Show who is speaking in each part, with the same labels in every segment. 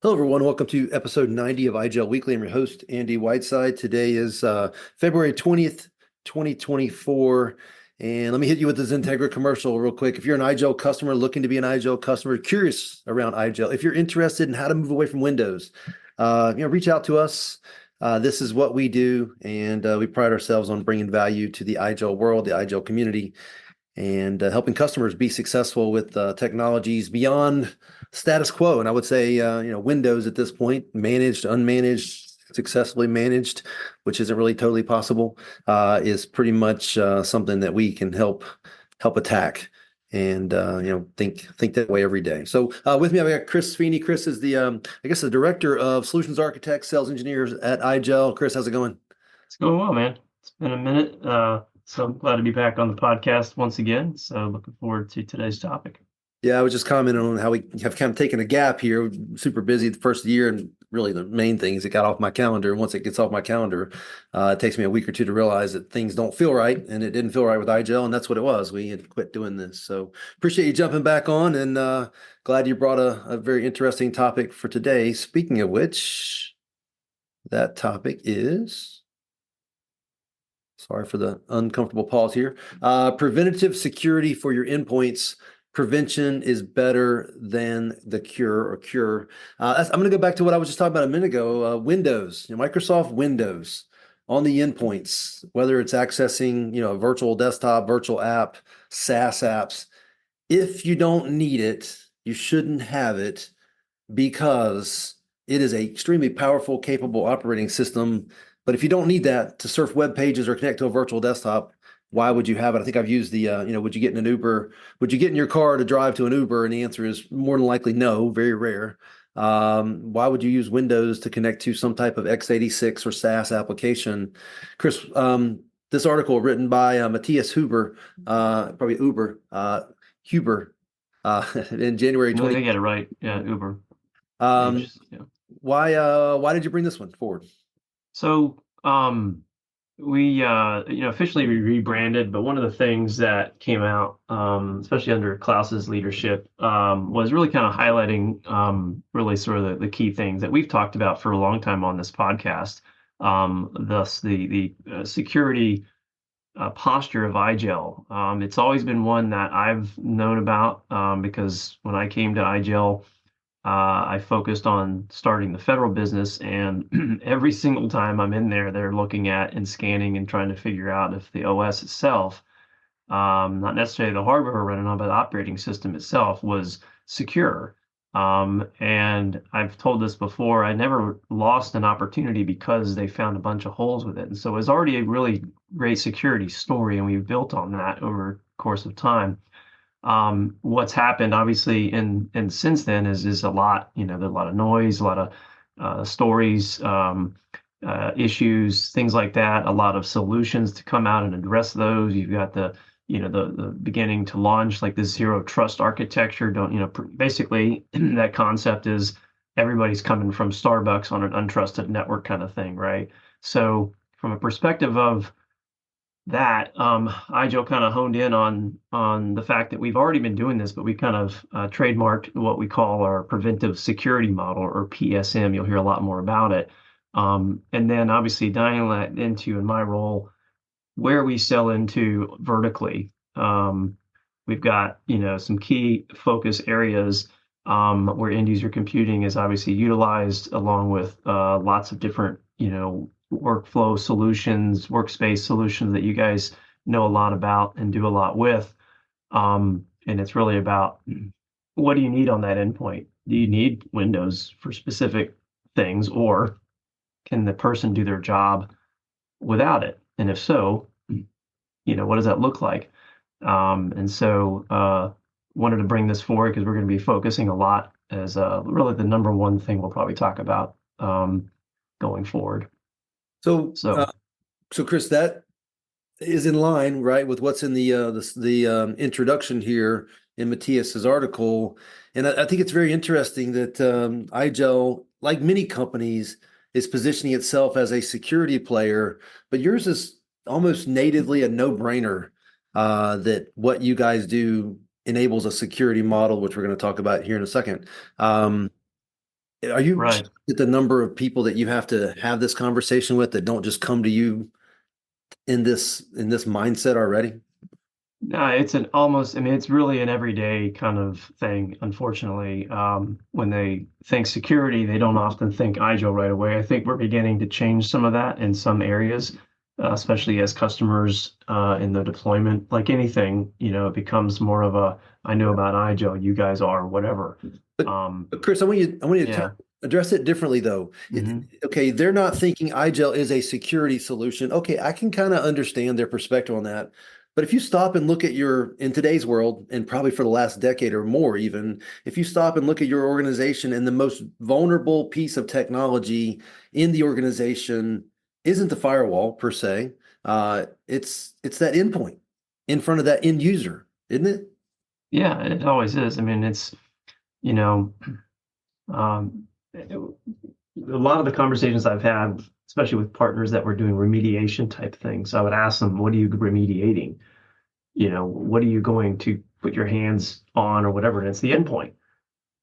Speaker 1: Hello, everyone. Welcome to episode 90 of IGEL Weekly. I'm your host, Andy Whiteside. Today is February 20th, 2024. And let me hit you with the XenTegra commercial real quick. If you're an IGEL customer looking to be an IGEL customer, curious around IGEL, if you're interested in how to move away from Windows, reach out to us. This is what we do, and we pride ourselves on bringing value to the IGEL world, the IGEL community, and helping customers be successful with technologies beyond status quo. And I would say, Windows at this point, managed, unmanaged, successfully managed, which isn't really totally possible, is pretty much something that we can help attack. And think that way every day. So with me, I've got Chris Feeney. Chris is the director of solutions architects, sales engineers at IGEL. Chris, how's it going?
Speaker 2: It's going well, man. It's been a minute. So I'm glad to be back on the podcast once again. So looking forward to today's topic.
Speaker 1: Yeah, I was just commenting on how we have kind of taken a gap here. Super busy the first year, and really the main thing is it got off my calendar. And once it gets off my calendar, it takes me a week or two to realize that things don't feel right, and it didn't feel right with IGEL, and that's what it was. We had quit doing this. So appreciate you jumping back on, and glad you brought a very interesting topic for today. Speaking of which, that topic is, sorry for the uncomfortable pause here, preventative security for your endpoints. Prevention is better than the cure. I'm going to go back to what I was just talking about a minute ago. Windows, Microsoft Windows on the endpoints, whether it's accessing, a virtual desktop, virtual app, SaaS apps. If you don't need it, you shouldn't have it because it is a extremely powerful, capable operating system. But if you don't need that to surf web pages or connect to a virtual desktop, why would you have it? I think I've used the, would you get in an Uber? Would you get in your car to drive to an Uber? And the answer is more than likely no, very rare. Why would you use Windows to connect to some type of x86 or SaaS application? Chris, this article written by Matthias Huber, probably Uber, Huber, in January
Speaker 2: I think
Speaker 1: 20.
Speaker 2: I get it right. Yeah, Uber.
Speaker 1: Um,
Speaker 2: H, yeah.
Speaker 1: why did you bring this one forward?
Speaker 2: So we officially rebranded, but one of the things that came out, especially under Klaus's leadership, was really kind of highlighting really sort of the key things that we've talked about for a long time on this podcast. Thus the security posture of IGEL. It's always been one that I've known about because when I came to IGEL, I focused on starting the federal business, and every single time I'm in there, they're looking at and scanning and trying to figure out if the OS itself, not necessarily the hardware we're running on, but the operating system itself was secure. And I've told this before, I never lost an opportunity because they found a bunch of holes with it. And so it was already a really great security story, and we've built on that over the course of time. What's happened, obviously, and since then is a lot, there's a lot of noise, a lot of stories, issues, things like that, a lot of solutions to come out and address those. You've got the beginning to launch like this zero trust architecture. Basically that concept is everybody's coming from Starbucks on an untrusted network kind of thing, right? So from a perspective of that, IGEL kind of honed in on the fact that we've already been doing this, but we kind of trademarked what we call our preventive security model, or PSM. You'll hear a lot more about it. And then obviously dialing that into, in my role, where we sell into vertically. We've got, some key focus areas where end user computing is obviously utilized, along with lots of different, workflow solutions, workspace solutions that you guys know a lot about and do a lot with. And it's really about, what do you need on that endpoint? Do you need Windows for specific things, or can the person do their job without it? And if so, what does that look like? And so wanted to bring this forward because we're going to be focusing a lot as really the number one thing we'll probably talk about going forward.
Speaker 1: So,
Speaker 2: So
Speaker 1: so Chris, that is in line, right, with what's in the introduction here in Matthias's article. And I think it's very interesting that IGEL, like many companies, is positioning itself as a security player, but yours is almost natively a no-brainer, that what you guys do enables a security model, which we're going to talk about here in a second. Are you
Speaker 2: Right.
Speaker 1: shocked at the number of people that you have to have this conversation with that don't just come to you in this mindset already?
Speaker 2: No, it's an almost, I mean, it's really an everyday kind of thing, unfortunately. When they think security, they don't often think IGEL right away. I think we're beginning to change some of that in some areas, especially as customers in the deployment, like anything, it becomes more of a, I know about IGEL, you guys are, whatever.
Speaker 1: But,
Speaker 2: Um,
Speaker 1: but Chris, I want you to kind
Speaker 2: yeah.
Speaker 1: of address it differently though.
Speaker 2: Hmm.
Speaker 1: Okay, they're not thinking iGel is a security solution. Okay, I can kind of understand their perspective on that. But if you stop and look at in today's world, and probably for the last decade or more even, if you stop and look at your organization and the most vulnerable piece of technology in the organization isn't the firewall per se, it's that endpoint in front of that end user, isn't it?
Speaker 2: Yeah, it always is. I mean, it's, you know, um, a lot of the conversations I've had, especially with partners that were doing remediation type things, I would ask them, what are you remediating? What are you going to put your hands on or whatever? And it's the endpoint,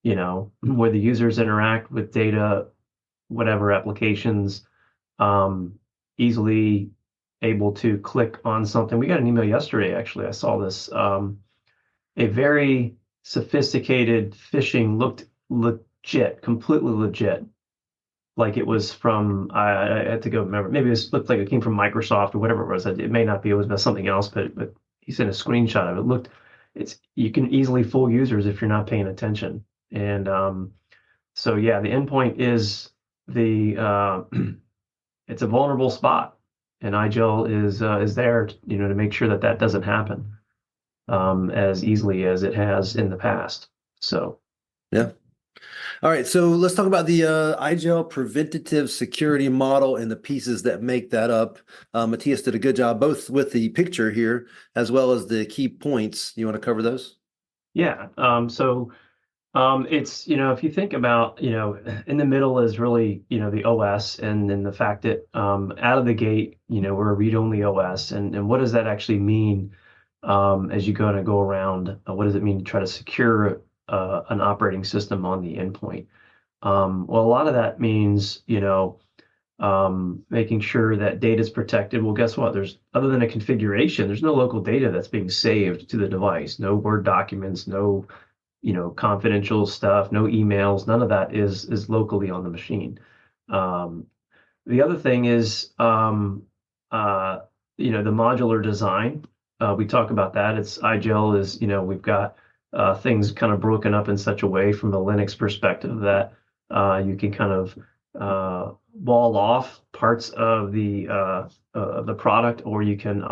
Speaker 2: where the users interact with data, whatever applications, um, easily able to click on something. We got an email yesterday, actually. I saw this. A very sophisticated phishing looked legit, completely legit, like it was from I had to go remember. Maybe this looked like it came from Microsoft or whatever it was. It may not be. It was something else, but he sent a screenshot of it. Looked, it's you can easily fool users if you're not paying attention. And so yeah, the endpoint is the it's a vulnerable spot, and IGEL is there, to make sure that that doesn't happen as easily as it has in the past. So.
Speaker 1: Yeah. All right, so let's talk about the IGEL preventative security model and the pieces that make that up. Matthias did a good job both with the picture here as well as the key points. You want to cover those?
Speaker 2: Yeah. It's, if you think about, in the middle is really, the OS, and then the fact that out of the gate, we're a read-only OS. And what does that actually mean as you go around? What does it mean to try to secure an operating system on the endpoint? Well, a lot of that means, making sure that data is protected. Well, guess what? Other than a configuration, there's no local data that's being saved to the device, no Word documents, no confidential stuff, no emails, none of that is locally on the machine. Um, the other thing is, uh, the modular design. We talk about that. It's IGEL is, we've got things kind of broken up in such a way from the Linux perspective that you can kind of wall off parts of the product, or you can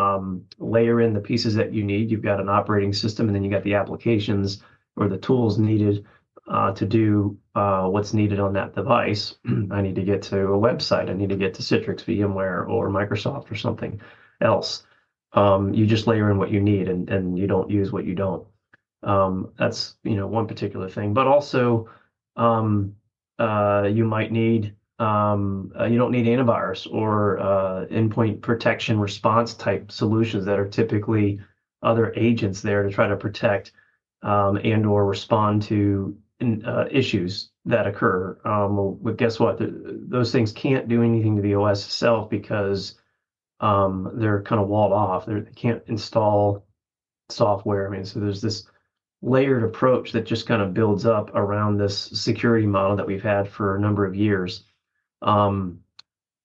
Speaker 2: layer in the pieces that you need. You've got an operating system, and then you got the applications or the tools needed to do what's needed on that device. I need to get to a website. I need to get to Citrix, VMware, or Microsoft or something else. You just layer in what you need, and you don't use what you don't. That's one particular thing. But also, you might need you don't need antivirus or endpoint protection response type solutions that are typically other agents there to try to protect and or respond to issues that occur. Well, guess what? Those things can't do anything to the OS itself because they're kind of walled off. They can't install software. I mean, so there's this layered approach that just kind of builds up around this security model that we've had for a number of years. Um,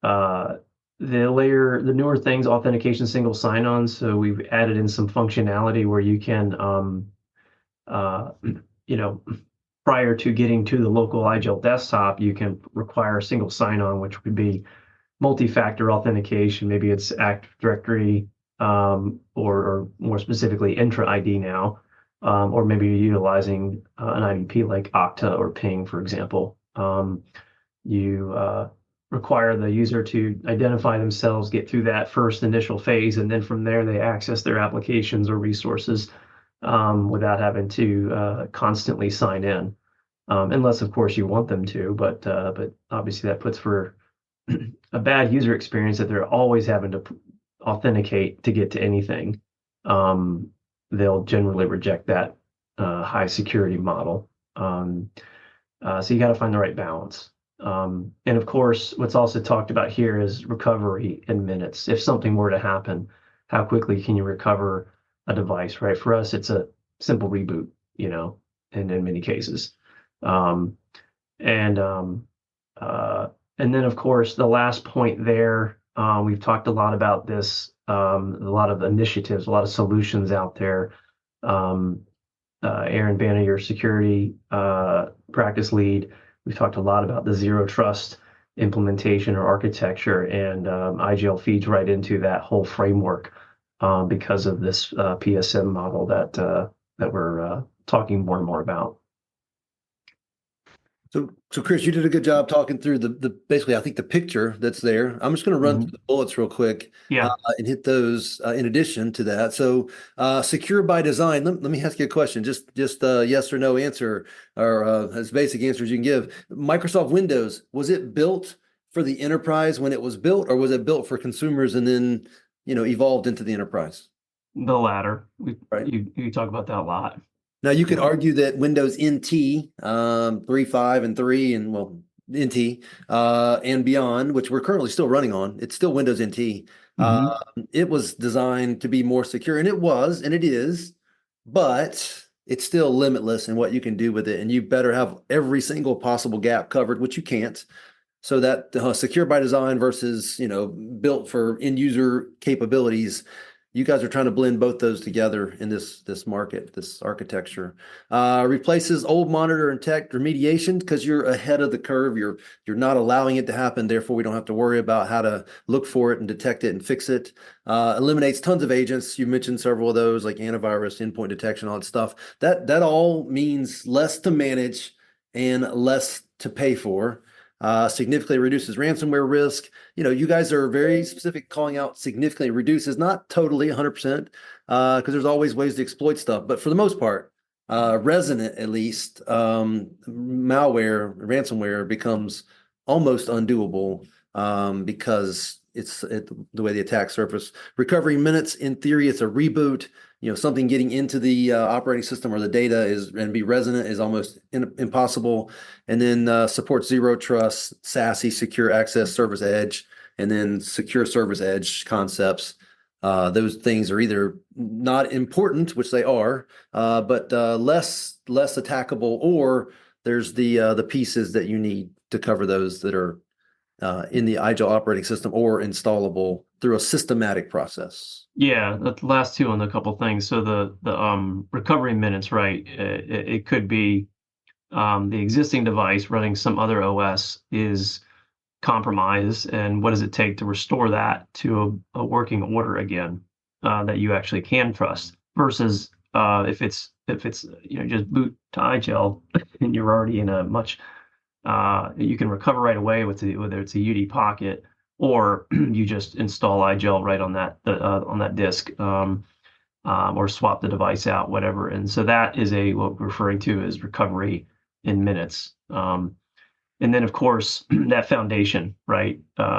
Speaker 2: uh, the newer things, authentication, single sign-on. So we've added in some functionality where you can, uh, you know, prior to getting to the local IGEL desktop, you can require a single sign-on, which would be multi-factor authentication. Maybe it's Active Directory, or more specifically Entra ID now, or maybe you're utilizing an IDP like Okta or Ping, for example. You require the user to identify themselves, get through that first initial phase, and then from there they access their applications or resources without having to constantly sign in, unless of course you want them to. But obviously that puts for a bad user experience that they're always having to authenticate to get to anything. They'll generally reject that high security model. So you got to find the right balance. And of course, what's also talked about here is recovery in minutes. If something were to happen, how quickly can you recover a device, right? For us, it's a simple reboot, and in many cases. Um, and um, uh, and then, of course, the last point there, we've talked a lot about this, a lot of initiatives, a lot of solutions out there. Um, Aaron Banner, your security practice lead, we've talked a lot about the zero trust implementation or architecture, and IGEL feeds right into that whole framework because of this PSM model that we're talking more and more about.
Speaker 1: So Chris, you did a good job talking through the basically, I think the picture that's there. I'm just going to run through the bullets real quick,
Speaker 2: Yeah.
Speaker 1: and hit those in addition to that. So, secure by design. Let me ask you a question. Just yes or no answer, or as basic answer as you can give. Microsoft Windows, was it built for the enterprise when it was built, or was it built for consumers and then evolved into the enterprise?
Speaker 2: The latter.
Speaker 1: Right.
Speaker 2: You talk about that a lot.
Speaker 1: Now you could
Speaker 2: Yeah.
Speaker 1: argue that Windows NT 3.5 and 3 and well NT and beyond, which we're currently still running on, it's still Windows NT.
Speaker 2: Mhm.
Speaker 1: It was designed to be more secure, and it was, and it is, but it's still limitless in what you can do with it, and you better have every single possible gap covered, which you can't. So that secure by design versus built for end user capabilities, you guys are trying to blend both those together in this market, this architecture. Replaces old monitor and tech remediation because you're ahead of the curve. You're not allowing it to happen. Therefore, we don't have to worry about how to look for it and detect it and fix it. Eliminates tons of agents. You mentioned several of those like antivirus, endpoint detection, all that stuff. That all means less to manage and less to pay for. Significantly reduces ransomware risk. You guys are very specific calling out significantly reduces, not totally 100%, because there's always ways to exploit stuff. But for the most part, resident at least, malware, ransomware becomes almost undoable because the way the attack surface. Recovery minutes, in theory, it's a reboot. Something getting into the operating system or the data and be resident is almost impossible. And then supports zero trust, SASE, secure access service edge, and then secure service edge concepts. Those things are either not important, which they are, but less attackable, or there's the pieces that you need to cover those that are in the IGEL operating system or installable through a systematic process.
Speaker 2: Yeah, the last two on a couple things. So the recovery minutes, right? It could be the existing device running some other OS is compromised, and what does it take to restore that to a working order again that you actually can trust? Versus if it's just boot to IGEL and you're already in a much you can recover right away whether it's a UD Pocket or you just install IGEL right on that disk, or swap the device out, whatever. And so that is what we're referring to as recovery in minutes. And then, of course, that foundation, right,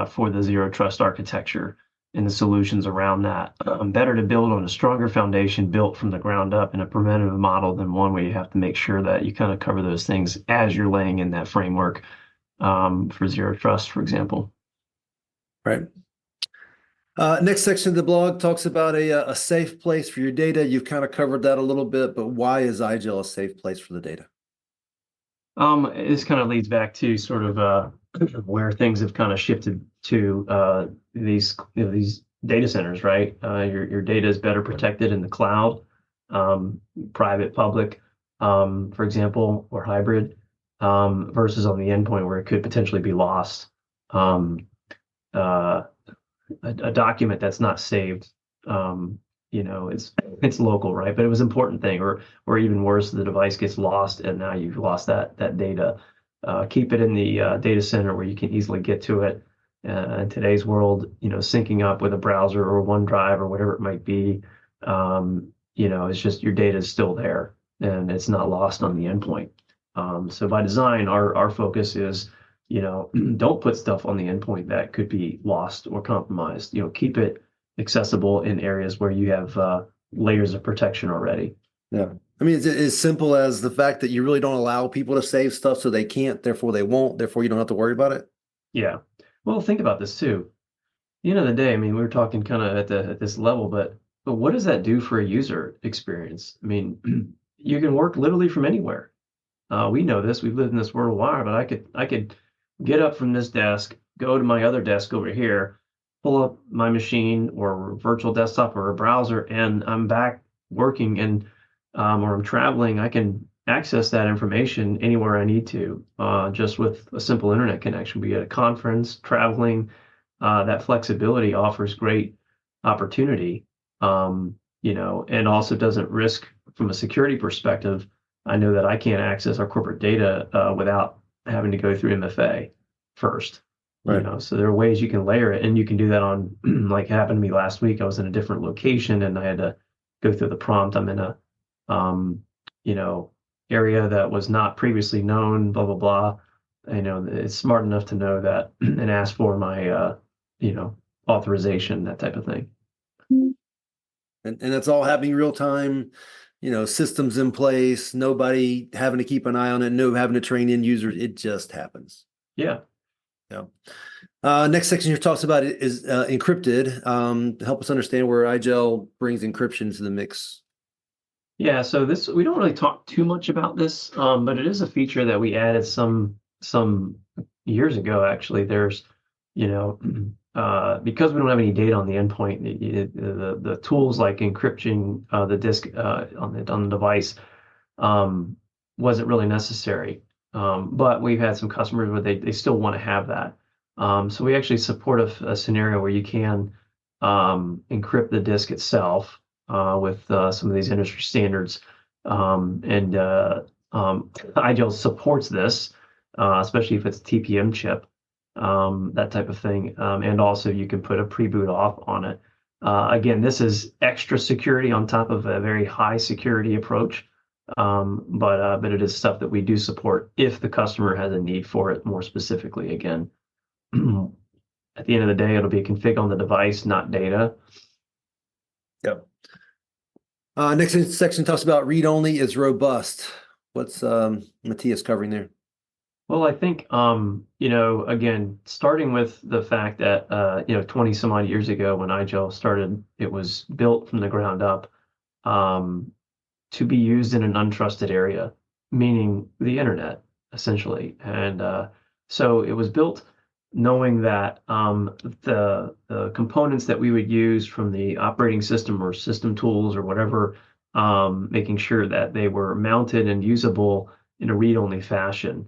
Speaker 2: for the zero trust architecture and the solutions around that. Better to build on a stronger foundation built from the ground up in a preventative model than one where you have to make sure that you kind of cover those things as you're laying in that framework for zero trust, for example.
Speaker 1: Right. Next section of the blog talks about a safe place for your data. You've kind of covered that a little bit, but why is IGEL a safe place for the data?
Speaker 2: This kind of leads back to sort of where things have kind of shifted to these data centers, right? Your data is better protected in the cloud, private, public, for example, or hybrid, versus on the endpoint where it could potentially be lost. A document that's not saved, it's local, right? But it was an important thing, or even worse, the device gets lost and now you've lost that data. Keep it in the data center where you can easily get to it. In today's world, syncing up with a browser or OneDrive or whatever it might be, it's just your data is still there and it's not lost on the endpoint. So by design, our focus is don't put stuff on the endpoint that could be lost or compromised. Keep it accessible in areas where you have layers of protection already.
Speaker 1: Yeah. I mean, it's as simple as the fact that you really don't allow people to save stuff so they can't, therefore they won't, therefore you don't have to worry about it.
Speaker 2: Yeah. Well, think about this too. At the end of the day, I mean, we were talking kind of at this level, but what does that do for a user experience? I mean, you can work literally from anywhere. We know this. We've lived in this world a while, but I could get up from this desk, go to my other desk over here, pull up my machine or virtual desktop or a browser, and I'm back working. And or I'm traveling, I can access that information anywhere I need to, just with a simple internet connection. Be at a conference, traveling, that flexibility offers great opportunity, and also doesn't risk from a security perspective. I know that I can't access our corporate data without having to go through MFA first.
Speaker 1: Right.
Speaker 2: So there are ways you can layer it, and you can do that on like happened to me last week. I was in a different location and I had to go through the prompt. I'm in a um, area that was not previously known, blah, blah, blah. It's smart enough to know that and ask for my, authorization, that type of thing.
Speaker 1: And that's all happening real time, systems in place, nobody having to keep an eye on it, no having to train end users. It just happens.
Speaker 2: Yeah.
Speaker 1: Yeah. Next section here talks about it is encrypted. Help us understand where IGEL brings encryption to the mix.
Speaker 2: Yeah, so this we don't really talk too much about this, but it is a feature that we added some years ago. Actually, there's, because we don't have any data on the endpoint, the tools like encrypting the disk on the device wasn't really necessary. But we've had some customers where they still want to have that. So we actually support a scenario where you can encrypt the disk itself with some of these industry standards. And IGEL supports this, especially if it's a TPM chip, that type of thing. And also you can put a pre-boot off on it. Again, this is extra security on top of a very high security approach. But it is stuff that we do support if the customer has a need for it more specifically. Again, at the end of the day, it'll be a config on the device, not data.
Speaker 1: Yep. Next section talks about read-only is robust. What's Matthias covering there?
Speaker 2: Well, I think, again, starting with the fact that, 20 some odd years ago when IGEL started, it was built from the ground up to be used in an untrusted area, meaning the internet, essentially. And so it was built knowing that the components that we would use from the operating system or system tools or whatever, making sure that they were mounted and usable in a read-only fashion,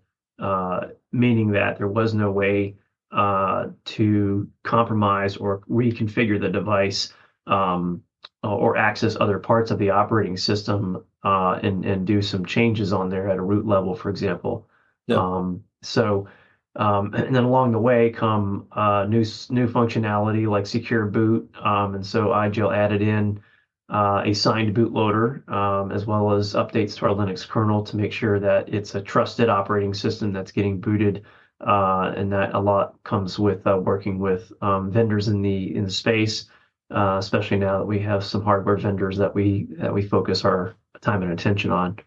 Speaker 2: meaning that there was no way to compromise or reconfigure the device or access other parts of the operating system and do some changes on there at a root level, for example.
Speaker 1: Yeah.
Speaker 2: And then along the way come new functionality like secure boot. And so IGEL added in a signed bootloader, as well as updates to our Linux kernel to make sure that it's a trusted operating system that's getting booted. And that a lot comes with working with vendors in the space, especially now that we have some hardware vendors that we focus our time and attention on.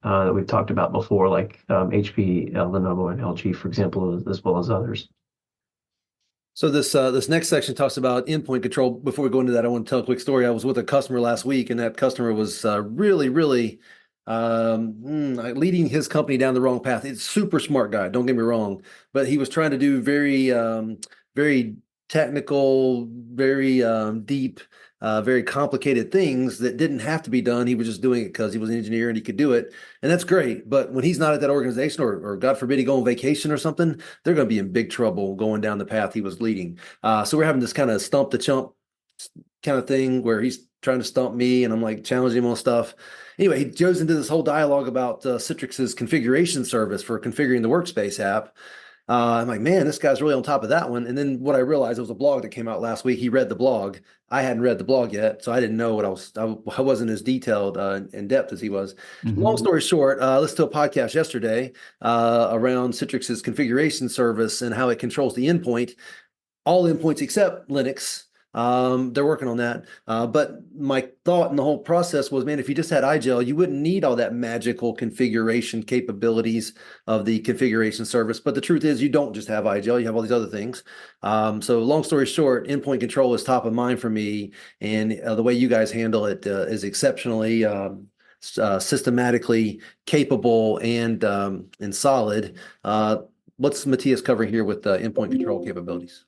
Speaker 2: That we've talked about before, like HP, Lenovo, and LG, for example, as well as others.
Speaker 1: So this next section talks about endpoint control. Before we go into that, I want to tell a quick story. I was with a customer last week, and that customer was really leading his company down the wrong path. He's a super smart guy, don't get me wrong, but he was trying to do very technical, very deep, very complicated things that didn't have to be done. He was just doing it because he was an engineer and he could do it. And that's great. But when he's not at that organization or God forbid he go on vacation or something, they're going to be in big trouble going down the path he was leading. So we're having this kind of stump the chump kind of thing where he's trying to stump me and I'm like challenging him on stuff. Anyway, he goes into this whole dialogue about Citrix's configuration service for configuring the workspace app. I'm like, man, this guy's really on top of that one. And then what I realized, it was a blog that came out last week. He read the blog. I hadn't read the blog yet, so I didn't know what I wasn't as detailed in depth as he was. Mm-hmm. Long story short, listened to a podcast yesterday around Citrix's configuration service and how it controls the endpoint, all endpoints except Linux. They're working on that. But my thought in the whole process was, man, if you just had IGEL, you wouldn't need all that magical configuration capabilities of the configuration service. But the truth is, you don't just have IGEL, you have all these other things. So long story short, endpoint control is top of mind for me. And the way you guys handle it is exceptionally systematically capable and solid. What's Matthias covering here with endpoint control capabilities?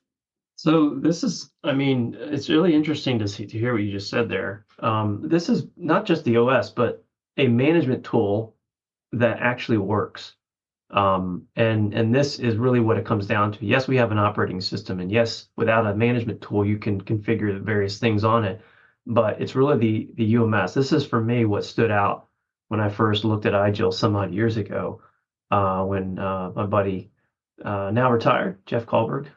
Speaker 2: So this is, I mean, it's really interesting to hear what you just said there. This is not just the OS, but a management tool that actually works. And this is really what it comes down to. Yes, we have an operating system, and yes, without a management tool, you can configure the various things on it. But it's really the UMS. This is for me what stood out when I first looked at IGEL some odd years ago, when my buddy, now retired, Jeff Kahlberg,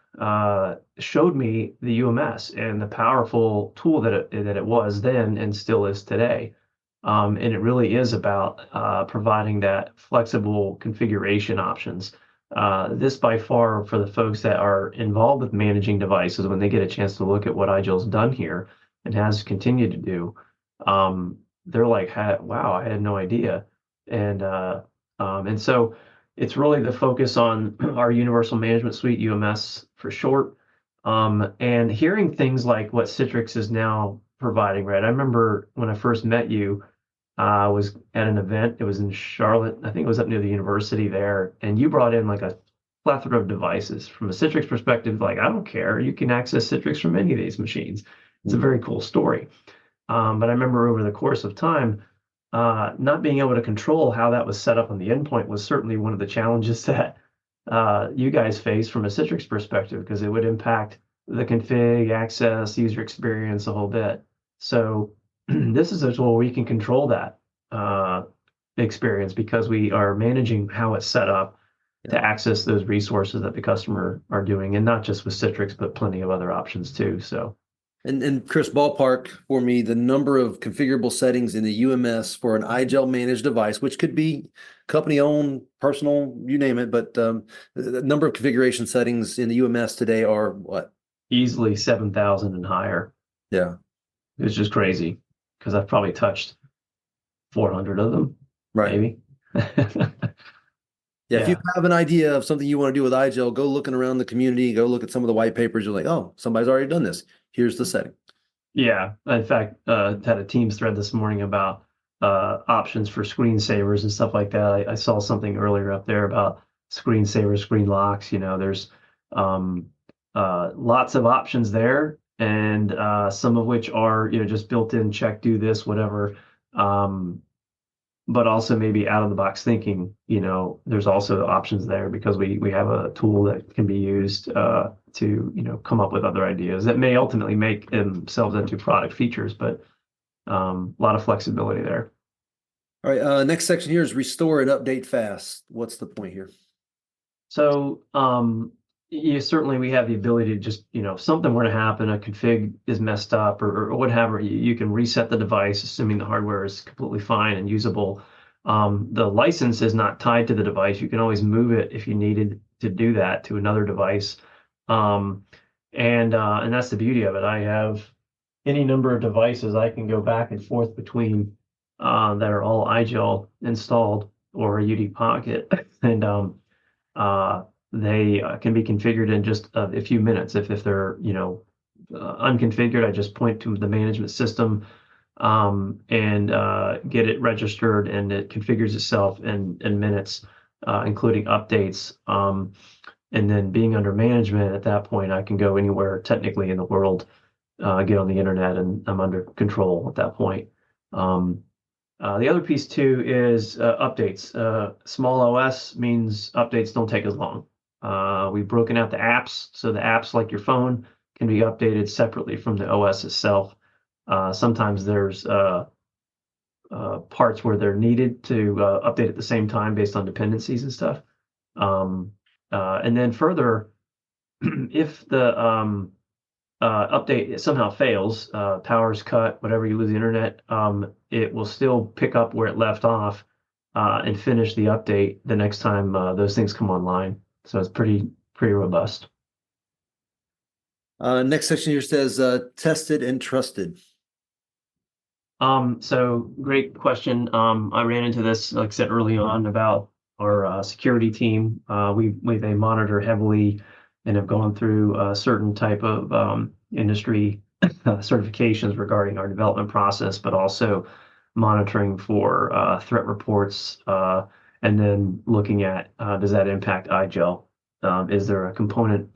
Speaker 2: showed me the UMS and the powerful tool that it was then and still is today. And it really is about providing that flexible configuration options. This by far, for the folks that are involved with managing devices, when they get a chance to look at what IGEL's done here and has continued to do, they're like, wow, I had no idea. And so it's really the focus on our Universal Management Suite, UMS for short, and hearing things like what Citrix is now providing, right? I remember when I first met you, I was at an event. It was in Charlotte. I think it was up near the university there. And you brought in like a plethora of devices. From a Citrix perspective, like, I don't care. You can access Citrix from any of these machines. It's a very cool story. But I remember over the course of time, not being able to control how that was set up on the endpoint was certainly one of the challenges that you guys face from a Citrix perspective, because it would impact the config, access, user experience a whole bit. So this is a tool where we can control that experience because we are managing how it's set up to access those resources that the customer are doing, and not just with Citrix, but plenty of other options too. So.
Speaker 1: And Chris, ballpark for me the number of configurable settings in the UMS for an IGEL managed device, which could be company owned, personal, you name it, but the number of configuration settings in the UMS today are what?
Speaker 2: Easily 7,000 and higher.
Speaker 1: Yeah.
Speaker 2: It's just crazy because I've probably touched 400 of them,
Speaker 1: right.
Speaker 2: Maybe.
Speaker 1: Yeah, if you have an idea of something you want to do with IGEL, go looking around the community, go look at some of the white papers. You're like, oh, somebody's already done this. Here's the setting.
Speaker 2: Yeah, in fact, had a Teams thread this morning about options for screensavers and stuff like that. I saw something earlier up there about screensavers, screen locks. There's lots of options there, and some of which are just built in, check, do this, whatever. But also maybe out of the box thinking, there's also options there because we have a tool that can be used to come up with other ideas that may ultimately make themselves into product features, but a lot of flexibility there.
Speaker 1: All right, next section here is restore and update fast. What's the point here?
Speaker 2: So certainly we have the ability to just, if something were to happen, a config is messed up or whatever, you can reset the device, assuming the hardware is completely fine and usable. The license is not tied to the device. You can always move it if you needed to do that to another device. And that's the beauty of it. I have any number of devices I can go back and forth between that are all IGEL installed or a UD Pocket. And they can be configured in just a few minutes. If they're unconfigured, I just point to the management system and get it registered, and it configures itself in minutes, including updates. And then being under management at that point, I can go anywhere technically in the world, get on the internet, and I'm under control at that point. The other piece too is updates. Small OS means updates don't take as long. We've broken out the apps, so the apps like your phone can be updated separately from the OS itself. Sometimes there's parts where they're needed to update at the same time based on dependencies and stuff. And then further, if the update somehow fails, power's cut, whatever, you lose the internet, it will still pick up where it left off and finish the update the next time those things come online. So it's pretty robust.
Speaker 1: Next section here says tested and trusted.
Speaker 2: So great question. I ran into this, like I said early on, about our security team. They monitor heavily and have gone through a certain type of industry certifications regarding our development process, but also monitoring for threat reports, and then looking at does that impact IGEL? Is there a component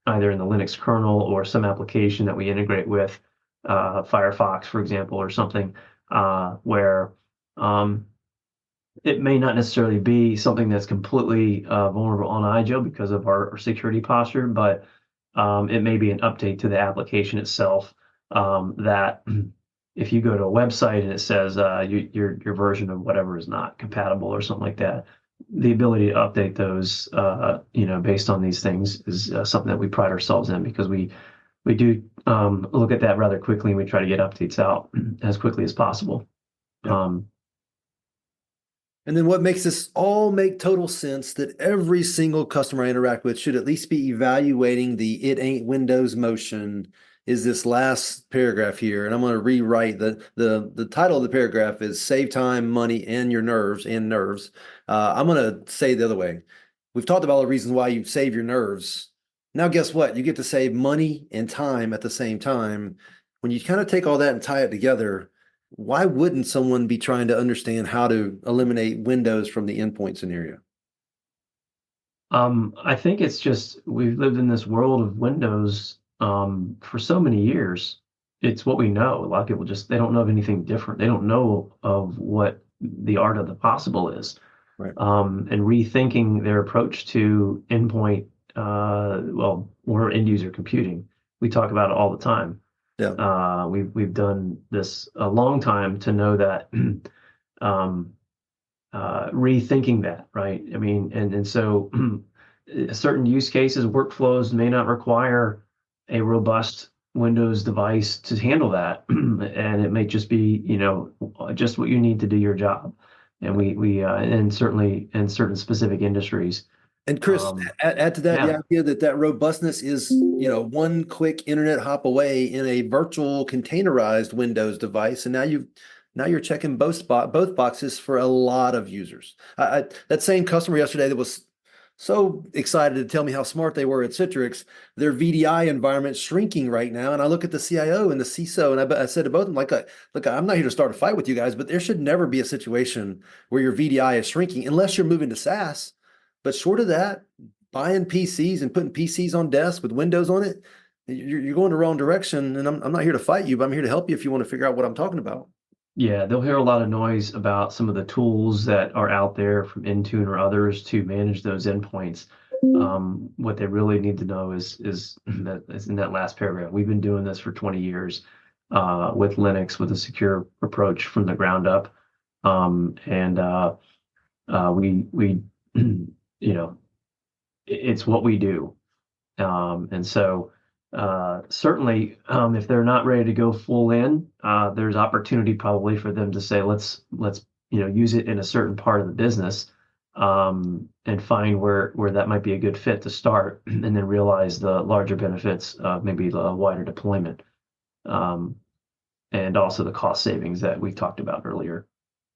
Speaker 2: either in the Linux kernel or some application that we integrate with, Firefox, for example, or something, where it may not necessarily be something that's completely vulnerable on IGEL because of our security posture, but it may be an update to the application itself, that if you go to a website and it says your version of whatever is not compatible or something like that, the ability to update those, based on these things is something that we pride ourselves in, because we do look at that rather quickly, and we try to get updates out as quickly as possible.
Speaker 1: Yep. And then what makes this all make total sense, that every single customer I interact with should at least be evaluating the "it ain't Windows" motion, is this last paragraph here. And I'm going to rewrite the title of the paragraph is "Save Time, Money, and Your Nerves." I'm going to say it the other way. We've talked about all the reasons why you save your nerves. Now, guess what? You get to save money and time at the same time. When you kind of take all that and tie it together, why wouldn't someone be trying to understand how to eliminate Windows from the endpoint scenario?
Speaker 2: I think it's just we've lived in this world of Windows for so many years. It's what we know. A lot of people they don't know of anything different. They don't know of what the art of the possible is.
Speaker 1: Right.
Speaker 2: And rethinking their approach to endpoint, or end user computing. We talk about it all the time.
Speaker 1: Yeah.
Speaker 2: We've done this a long time to know that, rethinking that, right? I mean, and so certain use cases, workflows may not require a robust Windows device to handle that, and it may just be, just what you need to do your job. And and certainly in certain specific industries.
Speaker 1: And Chris, add to that the
Speaker 2: Yeah.
Speaker 1: idea that robustness is, one quick internet hop away in a virtual containerized Windows device, and now you're checking both boxes for a lot of users. That same customer yesterday that was so excited to tell me how smart they were at Citrix, their VDI environment's shrinking right now, and I look at the CIO and the CISO, and I said to both of them, like, look, I'm not here to start a fight with you guys, but there should never be a situation where your VDI is shrinking unless you're moving to SaaS. But short of that, buying PCs and putting PCs on desks with Windows on it, you're going the wrong direction. And I'm not here to fight you, but I'm here to help you if you want to figure out what I'm talking about.
Speaker 2: Yeah, they'll hear a lot of noise about some of the tools that are out there from Intune or others to manage those endpoints. What they really need to know is that is in that last paragraph. We've been doing this for 20 years with Linux, with a secure approach from the ground up, and we it's what we do, and so. Certainly, if they're not ready to go full in, there's opportunity probably for them to say, let's use it in a certain part of the business, and find where that might be a good fit to start, and then realize the larger benefits of maybe the wider deployment, and also the cost savings that we talked about earlier.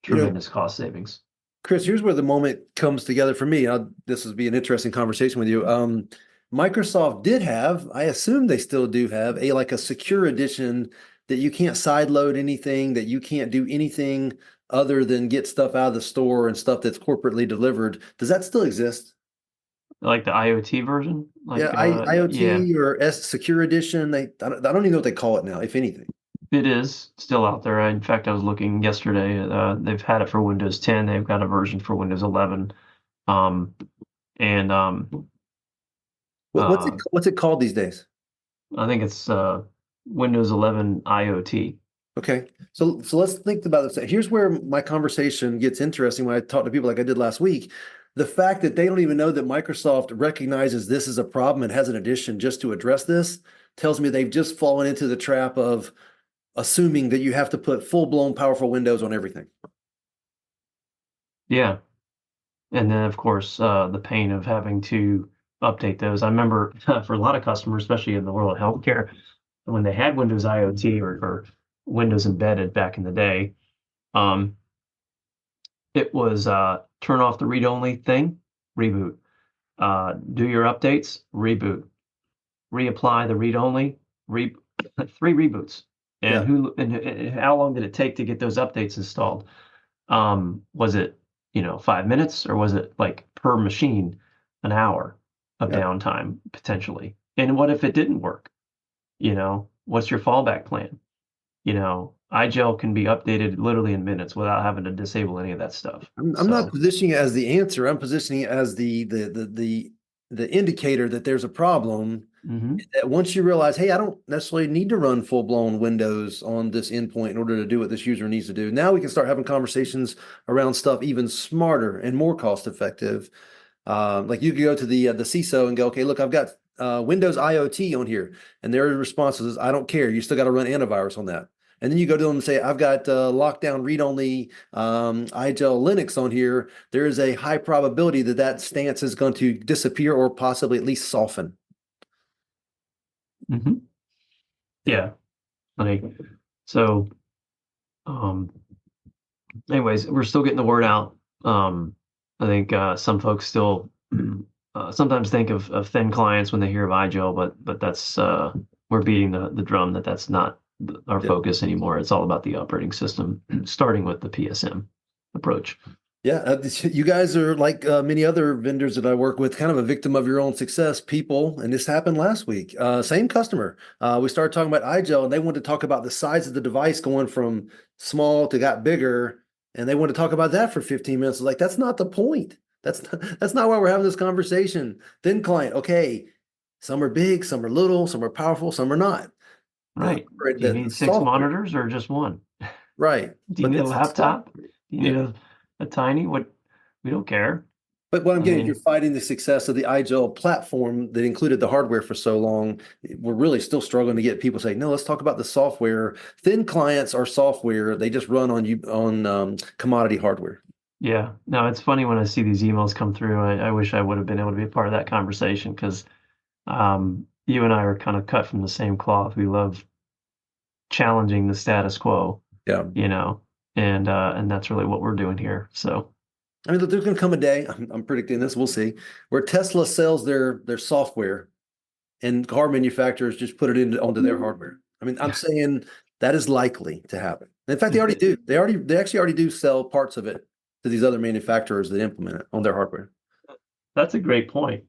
Speaker 2: Tremendous cost savings.
Speaker 1: Chris, here's where the moment comes together for me. This will be an interesting conversation with you. Microsoft did have, I assume they still do have, a secure edition that you can't sideload anything, that you can't do anything other than get stuff out of the store and stuff that's corporately delivered. Does that still exist?
Speaker 2: Like the IoT version?
Speaker 1: Yeah, IoT or Secure Edition. I don't even know what they call it now, if anything.
Speaker 2: It is still out there. In fact, I was looking yesterday. They've had it for Windows 10. They've got a version for Windows 11. And
Speaker 1: What's it called these days?
Speaker 2: I think it's Windows 11 IoT.
Speaker 1: Okay, so let's think about this. Here's where my conversation gets interesting when I talk to people like I did last week. The fact that they don't even know that Microsoft recognizes this as a problem and has an edition just to address this tells me they've just fallen into the trap of assuming that you have to put full-blown powerful Windows on everything.
Speaker 2: Yeah. And then, of course, the pain of having to update those. I remember for a lot of customers, especially in the world of healthcare, when they had Windows IoT or Windows embedded back in the day, um, it was turn off the read-only thing, reboot. Do your updates, reboot. Reapply the read-only, re 3 reboots. And
Speaker 1: Yeah.
Speaker 2: and how long did it take to get those updates installed? Was it, 5 minutes, or was it like per machine, an hour of
Speaker 1: Yeah.
Speaker 2: downtime potentially? And what if it didn't work? What's your fallback plan? IGEL can be updated literally in minutes without having to disable any of that stuff.
Speaker 1: I'm not
Speaker 2: So,
Speaker 1: positioning it as the answer. I'm positioning it as the indicator that there's a problem.
Speaker 2: mhm,
Speaker 1: That once you realize, hey, I don't necessarily need to run full-blown Windows on this endpoint in order to do what this user needs to do. Now we can start having conversations around stuff even smarter and more cost-effective. Like you could go to the CISO and go, okay, look, I've got Windows IoT on here, and their response is, I don't care. You still got to run antivirus on that. And then you go to them and say, I've got lockdown read-only IGEL Linux on here. There is a high probability that that stance is going to disappear or possibly at least soften.
Speaker 2: mhm.
Speaker 1: Yeah.
Speaker 2: Yeah. Like, so, um, anyways, we're still getting the word out. I think some folks still sometimes think of thin clients when they hear of IGEL, but that's we're beating the drum that that's not our
Speaker 1: Yeah.
Speaker 2: focus anymore. It's all about the operating system, starting with the PSM approach.
Speaker 1: Yeah, you guys are like many other vendors that I work with, kind of a victim of your own success. People, and this happened last week. Same customer. We started talking about IGEL, and they wanted to talk about the size of the device going from small to got bigger, and they wanted to talk about that for 15 minutes. I was like, that's not the point. That's not why we're having this conversation. Then client, okay, some are big, some are little, some are powerful, some are not. The
Speaker 2: Right. Do you
Speaker 1: the
Speaker 2: need six
Speaker 1: software,
Speaker 2: monitors or just one?
Speaker 1: right?
Speaker 2: Do you
Speaker 1: But
Speaker 2: need a
Speaker 1: it's the
Speaker 2: laptop?
Speaker 1: software.
Speaker 2: Do you need
Speaker 1: Yeah.
Speaker 2: a tiny? What? We don't care.
Speaker 1: But what I'm
Speaker 2: I
Speaker 1: getting at, you're
Speaker 2: mean,
Speaker 1: fighting the success of the IGEL platform that included the hardware for so long. We're really still struggling to get people to say, no, let's talk about the software. Thin clients are software. They just run on commodity hardware.
Speaker 2: yeah. No, it's funny when I see these emails come through. I wish I would have been able to be a part of that conversation because you and I are kind of cut from the same cloth. We love challenging the status quo,
Speaker 1: Yeah.
Speaker 2: you know, and that's really what we're doing here. So,
Speaker 1: I mean, there's going to come a day, I'm predicting this, we'll see, where Tesla sells their software and car manufacturers just put it onto their hardware. I mean, I'm saying that is likely to happen. In fact, they already do. They actually already do sell parts of it to these other manufacturers that implement it on their hardware.
Speaker 2: that's a great point.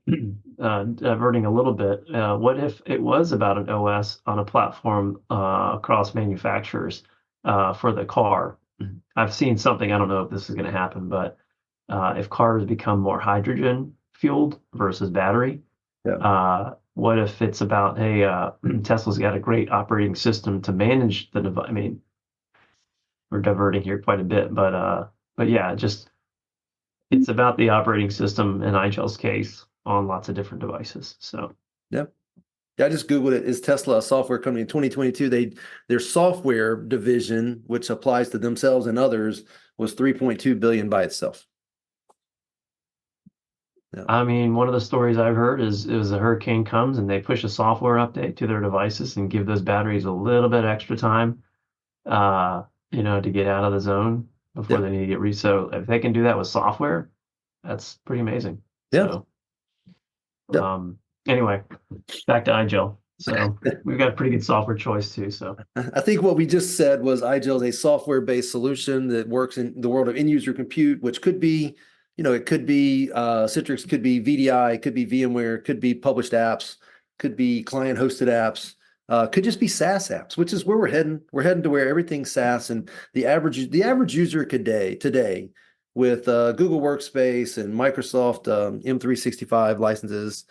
Speaker 2: Diverting a little bit, what if it was about an OS on a platform across manufacturers for the car? I've seen something, I don't know if this is going to happen, but if cars become more hydrogen fueled versus battery,
Speaker 1: Yeah.
Speaker 2: what if it's about, hey, Tesla's got a great operating system to manage the device? I mean, we're diverting here quite a bit, but yeah, just it's about the operating system in IGEL's case on lots of different devices. So
Speaker 1: Yeah. Yeah, I just Googled it. Is Tesla a software company in 2022? Their software division, which applies to themselves and others, was 3.2 billion by itself. Yeah.
Speaker 2: I mean, one of the stories I've heard is a hurricane comes and they push a software update to their devices and give those batteries a little bit extra time, uh, to get out of the zone before
Speaker 1: Yeah.
Speaker 2: they need to get so if they can do that with software, that's pretty amazing.
Speaker 1: Yeah.
Speaker 2: So,
Speaker 1: Yeah.
Speaker 2: anyway, back to iGel. So we've got a pretty good software choice too. So
Speaker 1: I think what we just said was IGEL is a software-based solution that works in the world of end-user compute, which could be, it could be Citrix, could be VDI, it could be VMware, could be published apps, could be client-hosted apps, could just be SaaS apps, which is where we're heading. We're heading to where everything's SaaS, and the average user today with Google Workspace and Microsoft M365 licenses,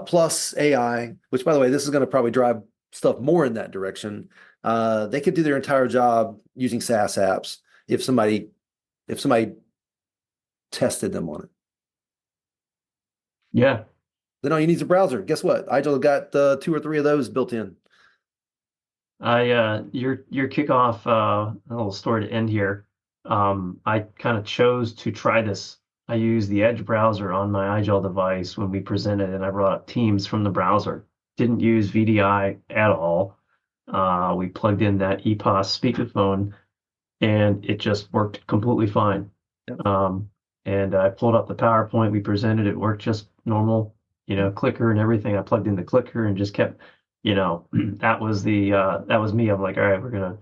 Speaker 1: plus AI, which by the way, this is going to probably drive stuff more in that direction. They could do their entire job using SaaS apps if somebody tested them on it.
Speaker 2: yeah,
Speaker 1: Then all you need is a browser. Guess what? IGEL got 2 or 3 of those built in.
Speaker 2: your kickoff a little story to end here. I kind of chose to try this I used the Edge browser on my IGEL device when we presented, and I brought up Teams from the browser. Didn't use VDI at all. We plugged in that EPOS speakerphone, and it just worked completely fine.
Speaker 1: Yep.
Speaker 2: And I pulled up the PowerPoint we presented. It worked just normal, clicker and everything. I plugged in the clicker and just kept, that was that was me. I'm like, all right, we're gonna,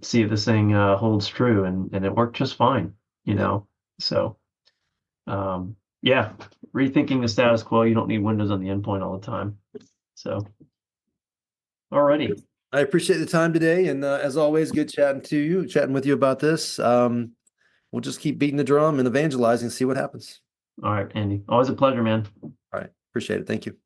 Speaker 2: see if this thing holds true, and it worked just fine,
Speaker 1: Yep.
Speaker 2: So, yeah, rethinking the status quo. You don't need Windows on the endpoint all the time. So, alrighty.
Speaker 1: I appreciate the time today, and as always, good chatting with you about this. We'll just keep beating the drum and evangelizing, see what happens.
Speaker 2: All right, Andy. Always a pleasure, man.
Speaker 1: All right, appreciate it. Thank you.